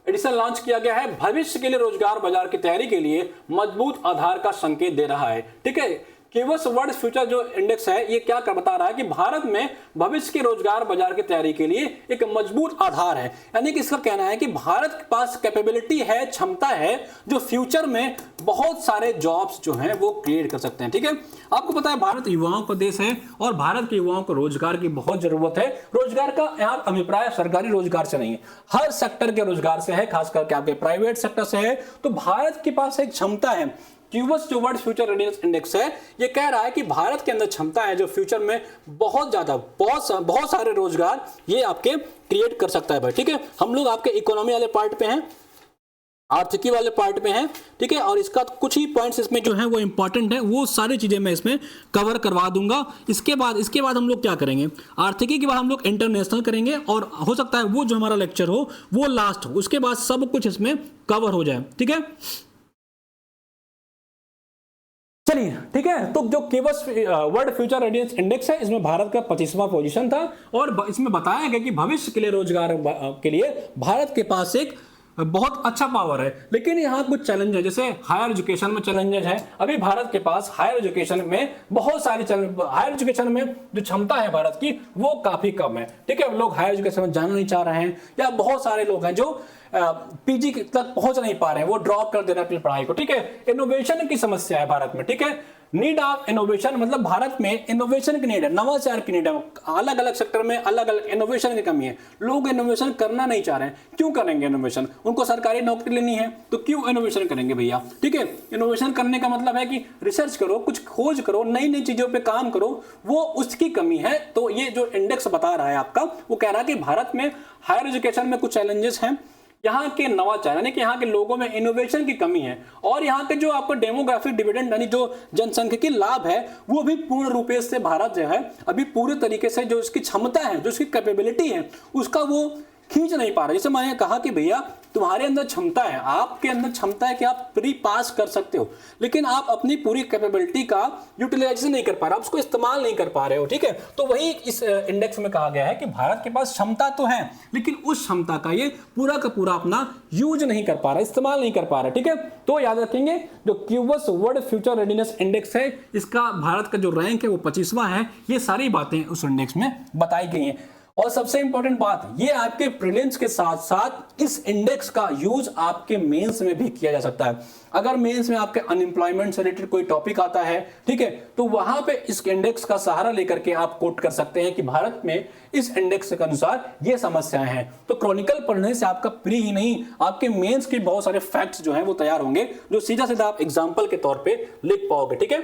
एडिशन लॉन्च किया गया है। भविष्य के लिए रोजगार बाजार की तैयारी के लिए मजबूत आधार का संकेत दे रहा है। ठीक है, क्यूएस वर्ल्ड फ्यूचर जो इंडेक्स है ये क्या बता रहा है कि भारत में भविष्य के रोजगार बाजार की तैयारी के लिए एक मजबूत आधार है। यानी कि इसका कहना है कि भारत के पास कैपेबिलिटी है, क्षमता है, जो फ्यूचर में बहुत सारे जॉब्स जो हैं वो क्रिएट कर सकते हैं। ठीक है, आपको पता है भारत युवाओं का देश है और भारत के युवाओं को रोजगार की बहुत जरूरत है। रोजगार का यहाँ अभिप्राय सरकारी रोजगार से नहीं है, हर सेक्टर के रोजगार से है, खास करके आपके प्राइवेट सेक्टर से है। तो भारत के पास एक क्षमता है। क्यूएस जो वर्ल्ड फ्यूचर रेडीनेस इंडेक्स है ये कह रहा है कि भारत के अंदर क्षमता है जो फ्यूचर में बहुत सारे रोजगार ये आपके क्रिएट कर सकता है भाई। ठीक है, हम लोग आपके इकोनॉमी वाले पार्ट पे हैं, आर्थिकी वाले पार्ट में है। ठीक है, और इसका कुछ ही पॉइंट्स इसमें जो है वो इंपॉर्टेंट है, वो सारी चीजें मैं इसमें कवर करवा दूंगा। इसके बाद हम लोग क्या करेंगे, आर्थिकी के बाद हम लोग इंटरनेशनल करेंगे और हो सकता है वो जो हमारा लेक्चर हो वो लास्ट हो, उसके बाद सब कुछ इसमें कवर हो जाए। ठीक है, चलिए ठीक है। तो जो QS world future readiness index है इसमें भारत का 25वां पोजीशन था और इसमें बताया गया कि भविष्य के लिए रोजगार के लिए भारत के पास एक बहुत अच्छा पावर है। लेकिन यहाँ कुछ चैलेंज है, जैसे हायर एजुकेशन में चैलेंजेस है। अभी भारत के पास हायर एजुकेशन में बहुत सारे हायर एजुकेशन में जो क्षमता है भारत की वो काफी कम है। ठीक है, लोग हायर एजुकेशन में जाना नहीं चाह रहे हैं, या बहुत सारे लोग हैं जो पीजी तक पहुंच नहीं पा रहे हैं, वो ड्रॉप कर दे रहे हैं अपनी पढ़ाई को। ठीक है, इनोवेशन की समस्या है भारत में। ठीक है, नीड ऑफ इनोवेशन, मतलब भारत में इनोवेशन की नीड है, नवाचार की नीड है। अलग अलग सेक्टर में अलग अलग इनोवेशन की कमी है, लोग इनोवेशन करना नहीं चाह रहे हैं। क्यों करेंगे इनोवेशन, उनको सरकारी नौकरी लेनी है तो क्यों इनोवेशन करेंगे भैया। ठीक है, इनोवेशन करने का मतलब है कि रिसर्च करो, कुछ खोज करो, नई नई चीजों पे काम करो, वो उसकी कमी है। तो ये जो इंडेक्स बता रहा है आपका, वो कह रहा है कि भारत में हायर एजुकेशन में कुछ चैलेंजेस हैं, यहाँ के नवाचार यानी कि यहाँ के लोगों में इनोवेशन की कमी है, और यहाँ के जो आपको डेमोग्राफिक डिविडेंड यानी जो जनसंख्यिकी लाभ है वो भी पूर्ण रूप से भारत जो है अभी पूरे तरीके से जो इसकी क्षमता है, जो इसकी कैपेबिलिटी है, उसका वो खींच नहीं पा रहा। जैसे मैंने कहा कि भैया तुम्हारे अंदर क्षमता है, आपके अंदर क्षमता है कि आप प्री पास कर सकते हो, लेकिन आप अपनी पूरी कैपेबिलिटी का यूटिलाइजेशन नहीं कर पा रहे, आप उसको इस्तेमाल नहीं कर पा रहे हो। ठीक है, तो वही इस इंडेक्स में कहा गया है कि भारत के पास क्षमता तो है, लेकिन उस क्षमता का ये पूरा का पूरा अपना यूज नहीं कर पा रहा, इस्तेमाल नहीं कर पा रहा। ठीक है, तो याद रखेंगे जो QS world future readiness index है, इसका भारत का जो रैंक है वो 25वां है। ये सारी बातें उस इंडेक्स में बताई गई हैं। और सबसे इंपॉर्टेंट बात, ये आपके प्रीलिम्स के साथ साथ इस इंडेक्स का यूज आपके मेंस में भी किया जा सकता है। अगर मेंस में आपके अनएम्प्लॉयमेंट से रिलेटेड कोई टॉपिक आता है, ठीक है, तो वहां पे इस इंडेक्स का सहारा लेकर के आप कोट कर सकते हैं कि भारत में इस इंडेक्स के अनुसार ये समस्याएं हैं। तो क्रॉनिकल पढ़ने से आपका प्री ही नहीं, आपके मेंस के बहुत सारे फैक्ट्स जो हैं वो तैयार होंगे, जो सीधा सीधा आप एग्जाम्पल के तौर पर लिख पाओगे। ठीक है,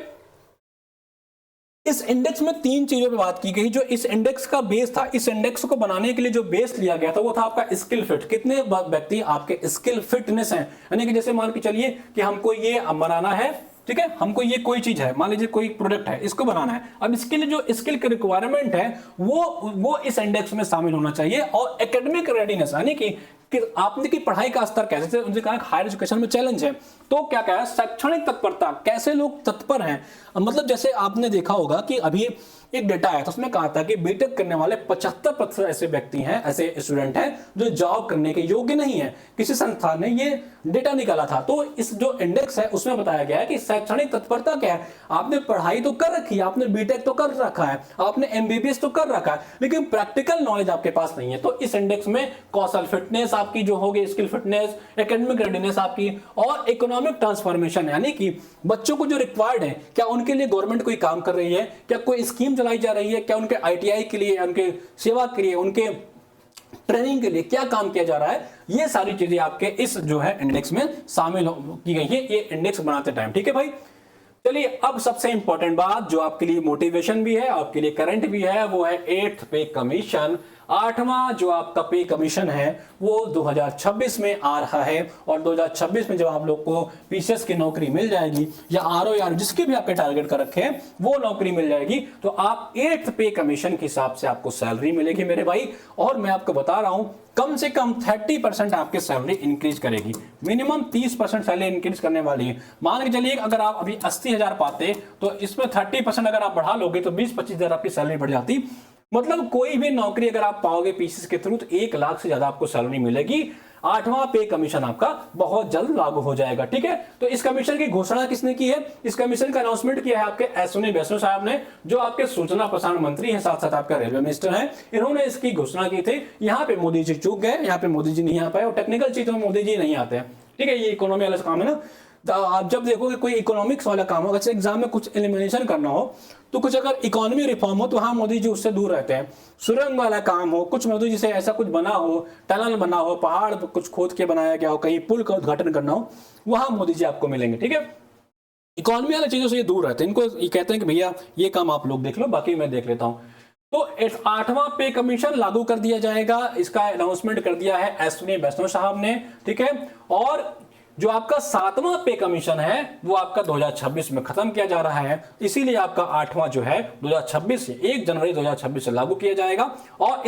इस इंडेक्स में 3 चीजों पे बात की गई। जो इस इंडेक्स का बेस था, इस इंडेक्स को बनाने के लिए जो बेस लिया गया था वो था आपका स्किल फिट। कितने व्यक्ति आपके स्किल फिटनेस हैं, यानी कि जैसे मान के चलिए कि हमको ये बनाना है, ठीक है, हमको ये कोई चीज है, मान लीजिए कोई प्रोडक्ट है, इसको बनाना है। अब इसके लिए जो स्किल की रिक्वायरमेंट है वो इस इंडेक्स में शामिल होना चाहिए। और एकेडमिक रेडीनेस यानी कि आपने की पढ़ाई का स्तर कैसे, उनसे कहा हायर एजुकेशन में चैलेंज है, तो क्या कहा शैक्षणिक तत्परता, कैसे लोग तत्पर हैं। मतलब जैसे आपने देखा होगा कि अभी एक डेटा आया था, उसमें कहा था कि बीटेक करने वाले 75% ऐसे व्यक्ति हैं, ऐसे स्टूडेंट हैं जो जॉब करने के योग्य नहीं है। किसी संस्थान ने ये डेटा निकाला था। तो इस जो इंडेक्स है उसमें बताया गया है कि शैक्षणिक तत्परता क्या है। आपने पढ़ाई तो कर रखी है, आपने बीटेक तो कर रखा है, आपने एमबीबीएस तो कर रखा है, लेकिन प्रैक्टिकल नॉलेज आपके पास नहीं है। तो इस इंडेक्स में कौशल फिटनेस आपकी जो होगी, स्किल फिटनेस, एकेडमिक रेडीनेस आपकी, और इकोनॉमिक ट्रांसफॉर्मेशन यानी कि बच्चों को जो रिक्वायर्ड है, क्या उनके लिए गवर्नमेंट कोई काम कर रही है, क्या कोई स्कीम चलाई जा रही है, क्या उनके आईटीआई के लिए, उनके सेवा के लिए, उनके ट्रेनिंग के लिए क्या काम किया जा रहा है, ये सारी चीजें आपके इस जो है इंडेक्स में शामिल की गई है, ये इंडेक्स बनाते टाइम। ठीक है भाई, चलिए अब सबसे इंपॉर्टेंट बात जो आपके लिए मोटिवेशन भी है, आपके लिए करंट भी है, वो है 8th पे कमीशन। 8वां जो आपका पे कमीशन है वो 2026 में आ रहा है, और 2026 में जब आप लोग को पीसीएस की नौकरी मिल जाएगी या आरओ या जिसके भी आपके टारगेट कर रखे हैं वो नौकरी मिल जाएगी, तो आप 8th पे कमीशन के हिसाब से आपको सैलरी मिलेगी मेरे भाई। और मैं आपको बता रहा हूं कम से कम 30% आपकी सैलरी इंक्रीज करेगी, मिनिमम 30% सैलरी इंक्रीज करने वाली है। मान के चलिए अगर आप अभी 80,000 पाते तो इसमें 30% अगर आप बढ़ा लोगे तो 20-25 हजार आपकी सैलरी बढ़ जाती। मतलब कोई भी नौकरी अगर आप पाओगे पीसीएस के थ्रू तो 1 लाख से ज्यादा आपको सैलरी मिलेगी। 8वां पे कमीशन आपका बहुत जल्द लागू हो जाएगा, ठीक है। तो इस कमीशन की घोषणा किसने की है? इस कमीशन का अनाउंसमेंट किया है आपके अश्विनी वैष्णव साहब ने, जो आपके सूचना प्रसारण मंत्री हैं, साथ साथ आपका रेलवे मिनिस्टर हैं। इन्होंने इसकी घोषणा की थी। यहाँ पे मोदी जी चूक गए, यहाँ पे मोदी जी नहीं आ पाए, और टेक्निकल चीजों में मोदी जी नहीं आते हैं, ठीक है। ये इकोनॉमी वाला काम है ना। आप जब देखोगे कोई इकोनॉमिक्स वाला काम हो, जैसे एग्जाम में कुछ एलिमिनेशन करना हो तो कुछ अगर इकोनॉमी रिफॉर्म हो तो वहां मोदी जी उससे दूर रहते हैं। सुरंग वाला काम हो, कुछ मोदी जी से ऐसा कुछ बना हो, टनल बना हो, पहाड़ कुछ खोद के बनाया गया हो, कहीं पुल का उद्घाटन करना हो, वहां मोदी जी आपको मिलेंगे, ठीक है। इकोनॉमी वाली चीजों से ये दूर रहते हैं। इनको ये कहते हैं कि भैया ये काम आप लोग देख लो, बाकी मैं देख लेता हूं। तो 8वां पे कमीशन लागू कर दिया जाएगा, इसका अनाउंसमेंट कर दिया है अश्विनी वैष्णव साहब ने, ठीक है। और जो आपका 7वां पे कमीशन है वो आपका 2026 में खत्म किया जा रहा है, इसीलिए आपका 8वां जो है 2026 से 1 जनवरी 2026 से लागू किया जाएगा। और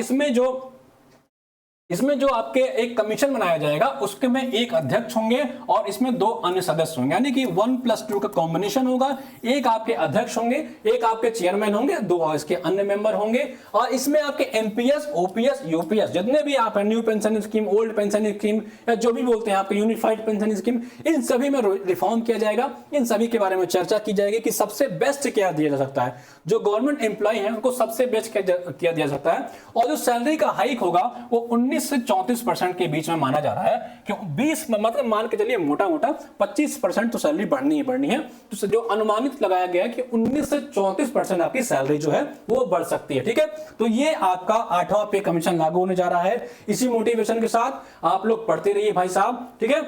इसमें जो आपके एक कमीशन बनाया जाएगा उसके में एक अध्यक्ष होंगे और इसमें 2 अन्य सदस्य होंगे, यानी कि 1+2 का कॉम्बिनेशन होगा। एक आपके अध्यक्ष होंगे, एक आपके चेयरमैन होंगे, 2 इसके अन्य मेंबर होंगे। और इसमें आपके एनपीएस, ओपीएस, यूपीएस जितने भी आप new pension scheme, old pension scheme या जो भी बोलते हैं आपके यूनिफाइड पेंशन स्कीम, इन सभी में रिफॉर्म किया जाएगा। इन सभी के बारे में चर्चा की जाएगी कि सबसे बेस्ट क्या दिया जा सकता है। जो गवर्नमेंट एम्प्लॉय है उनको सबसे बेस्ट क्या दिया सकता है। और जो सैलरी का हाइक होगा वो 19 से 34% के बीच में माना जा रहा है कि 20 मतलब मान के चलिए मोटा मोटा 25% तो सैलरी बढ़नी ही बढ़नी है। तो जो अनुमानित लगाया गया है कि 19 से 34% आपकी सैलरी जो है वो बढ़ सकती है, ठीक है। तो ये आपका 8वां पे कमीशन लागू होने जा रहा है। इसी मोटिवेशन के साथ आप लोग पढ़ते रहिए भाई साहब, ठीक है।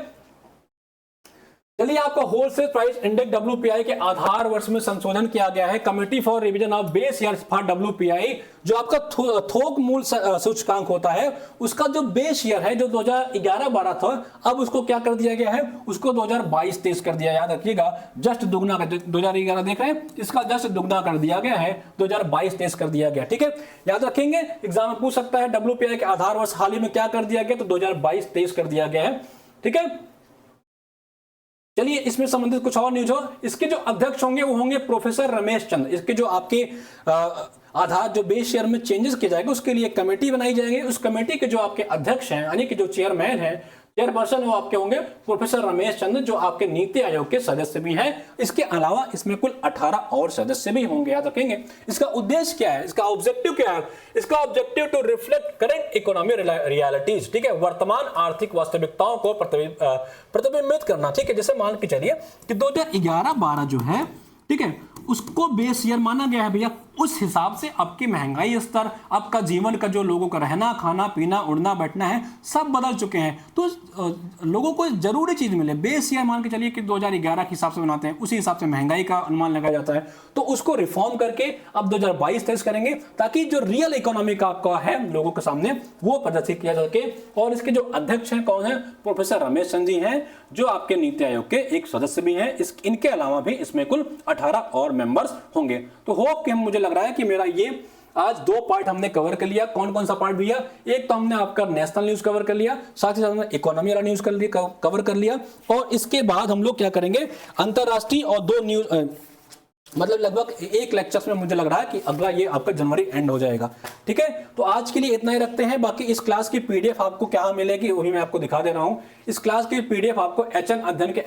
चलिए, आपका होलसेल प्राइस इंडेक्स WPI के आधार वर्ष में संशोधन किया गया है। Committee for revision of base year for WPI, जो आपका थोक मूल सूचकांक होता है उसका जो बेस ईयर है जो 2011-12 था, अब उसको क्या कर दिया गया है, उसको 2022-23 कर दिया। याद रखिएगा, जस्ट दुगना का 2011 देख रहे हैं, इसका जस्ट दुगना कर दिया गया है, 2022-23 कर दिया गया, ठीक है। याद रखेंगे, एग्जाम में पूछ सकता है WPI के आधार वर्ष हाल ही में क्या कर दिया गया, तो 2022-23 कर दिया गया है, ठीक है। चलिए, इसमें संबंधित कुछ और न्यूज हो। इसके जो अध्यक्ष होंगे वो होंगे प्रोफेसर रमेश चंद। इसके जो आपके आधार जो बेस शेयर में चेंजेस किए जाएंगे उसके लिए कमेटी बनाई जाएगी। उस कमेटी के जो आपके अध्यक्ष हैं यानी कि जो चेयरमैन है, चेयरपर्सन, वो आपके होंगे प्रोफेसर रमेश चंद, जो आपके नीति आयोग के सदस्य भी हैं। इसके अलावा इसमें कुल 18 और सदस्य भी होंगे, याद रखेंगे। इसका उद्देश्य क्या है, इसका ऑब्जेक्टिव क्या है? इसका objective to reflect current economy realities, ठीक है, वर्तमान आर्थिक वास्तविकताओं को प्रतिबिंबित करना, ठीक है। जैसे मान के चलिए कि 2011-12 जो है, ठीक है, उसको बेस ईयर माना गया है भैया। उस हिसाब से आपकी महंगाई स्तर, आपका जीवन का जो लोगों का रहना, खाना, पीना, उड़ना, बैठना है, सब बदल चुके हैं। तो लोगों को जरूरी चीज मिले। बेस ईयर मान के चलिए कि 2011 के हिसाब से बनाते हैं, उसी हिसाब से महंगाई का अनुमान लगाया जाता है। तो उसको रिफॉर्म करके अब 2022-23 करेंगे, ताकि जो रियल इकोनॉमी का आपका है लोगों के सामने वो प्रदर्शित किया जा सके। और इसके जो अध्यक्ष हैं कौन है, प्रोफेसर रमेश चंद जी हैं, जो आपके नीति आयोग के एक सदस्य भी हैं। इनके अलावा भी इसमें कुल 18 और मेंबर्स होंगे। तो होप कि मुझे लग रहा है कि मेरा ये आज 2 पार्ट हमने कवर कर लिया। कौन कौन सा पार्ट भैया? एक तो हमने आपका नेशनल न्यूज कवर कर लिया, साथ ही साथ हमने इकोनॉमी वाला न्यूज कवर कर लिया, और इसके बाद हम लोग क्या करेंगे, अंतरराष्ट्रीय और 2 न्यूज, मतलब लगभग एक लेक्चर में मुझे लग रहा है कि अगला ये आपका जनवरी एंड हो जाएगा, ठीक है। तो आज के लिए इतना ही रखते हैं। बाकी इस क्लास की पीडीएफ आपको क्या मिलेगी वही मैं आपको दिखा दे रहा हूं। इस क्लास की पीडीएफ आपको HN अध्ययन के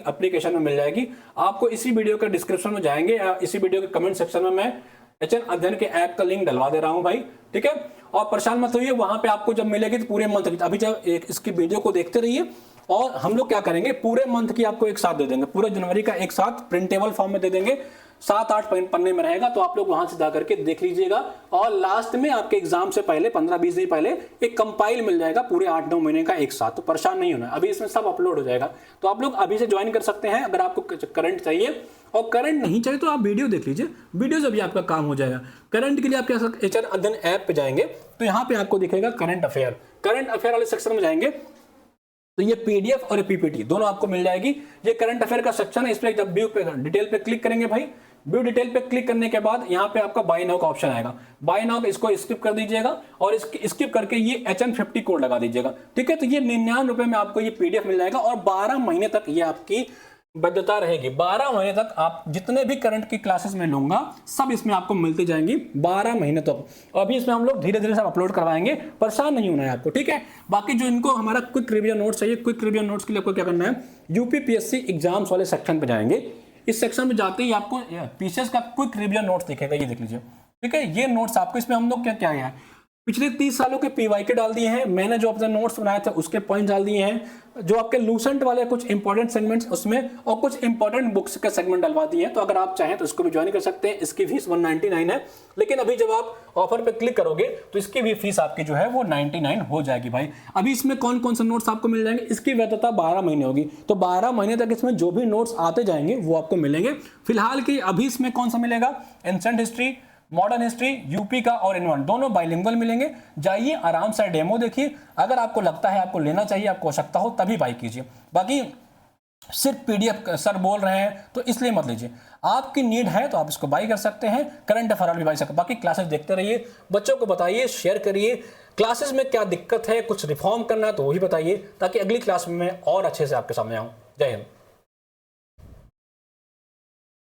एप्लीकेशन में मिल जाएगी। आपको इसी वीडियो के डिस्क्रिप्शन में जाएंगे या इसी वीडियो के कमेंट सेक्शन में मैं HN अध्ययन के ऐप का लिंक डलवा दे रहा हूं भाई, ठीक है। और परेशान मत होइए, वहां पे आपको जब मिलेगी तो पूरे मंथ, अभी जब इसकी वीडियो को देखते रहिए, और हम लोग क्या करेंगे, पूरे मंथ की आपको एक साथ दे देंगे, पूरे जनवरी का एक साथ प्रिंटेबल फॉर्म में दे देंगे, 7-8 पन्ने में रहेगा। तो आप लोग वहां से जा करके देख लीजिएगा। और लास्ट में आपके एग्जाम से पहले 15-20 दिन पहले एक कंपाइल मिल जाएगा पूरे 8-9 महीने का एक साथ। तो परेशान नहीं होना, अभी इसमें सब अपलोड हो जाएगा। तो आप लोग अभी से ज्वाइन कर सकते हैं अगर आपको करंट चाहिए। और करंट नहीं चाहिए तो आप वीडियो देख लीजिए, वीडियो से भी आपका काम हो जाएगा। करंट के लिए आप क्या एचआर अध्ययन ऐप पे जाएंगे तो यहाँ पे आपको दिखेगा करंट अफेयर, करंट अफेयर वाले सेक्शन में जाएंगे तो ये पीडीएफ और पीपीटी दोनों आपको मिल जाएगी। ये करंट अफेयर का सेक्शन है, इस पे जब व्यू पे डिटेल पे क्लिक करेंगे भाई, व्यू डिटेल पे क्लिक करने के बाद यहाँ पे आपका बाय नाउ का ऑप्शन आएगा, बाय नाउ इसको स्किप कर दीजिएगा और स्किप करके ये HN50 कोड लगा दीजिएगा, ठीक है। तो ये 99 रुपए में आपको ये पीडीएफ मिल जाएगा और 12 महीने तक ये आपकी वैधता रहेगी। 12 महीने तक आप जितने भी करंट की क्लासेस में लूंगा सब इसमें आपको मिलती जाएंगी 12 महीने तक। और अभी इसमें हम लोग धीरे धीरे सब अपलोड करवाएंगे, परेशान नहीं होना है आपको, ठीक है। बाकी जो इनको हमारा क्विक रिवीजन नोट्स चाहिए, क्विक रिवीजन नोट्स के लिए आपको क्या करना है, यूपीपीएससी एग्जाम्स वाले सेक्शन पे जाएंगे। इस सेक्शन में जाते ही आपको पीसीएस का क्विक रिवीजन नोट्स दिखेगा, ये देख लीजिए, ठीक है। ये नोट्स आपको इसमें हम लोग क्या क्या है, पिछले 30 सालों के पीवाईके डाल दिए हैं, मैंने जो अपने नोट्स बनाए थे उसके पॉइंट डाल दिए हैं, जो आपके लूसेंट वाले कुछ इंपॉर्टेंट सेगमेंट्स उसमें और कुछ इंपॉर्टेंट बुक्स के सेगमेंट डलवा दिए हैं। तो अगर आप चाहें तो इसको भी ज्वाइन कर सकते हैं। इसकी फीस 199 है, लेकिन अभी जब आप ऑफर पे क्लिक करोगे तो इसकी भी फीस आपकी जो है वो 99 हो जाएगी भाई। अभी इसमें कौन कौन से नोट्स आपको मिल जाएंगे, इसकी वैधता 12 महीने होगी, तो 12 महीने तक इसमें जो भी नोट्स आते जाएंगे वो आपको मिलेंगे। फिलहाल की अभी इसमें कौन सा मिलेगा, ancient history, modern history, UP का और इन दोनों बाइलिंगुअल मिलेंगे। जाइए आराम से डेमो देखिए, अगर आपको लगता है आपको लेना चाहिए, आपको आवश्यकता हो तभी बाई कीजिए। बाकी सिर्फ पीडीएफ सर बोल रहे हैं तो इसलिए मत लीजिए, आपकी नीड है तो आप इसको बाई कर सकते हैं, करंट अफेयर भी बाई सकते हैं। बाकी क्लासेस देखते रहिए, बच्चों को बताइए, शेयर करिए, क्लासेस में क्या दिक्कत है, कुछ रिफॉर्म करना है तो वही बताइए, ताकि अगली क्लास में मैं और अच्छे से आपके सामने आऊँ। जय हिंद।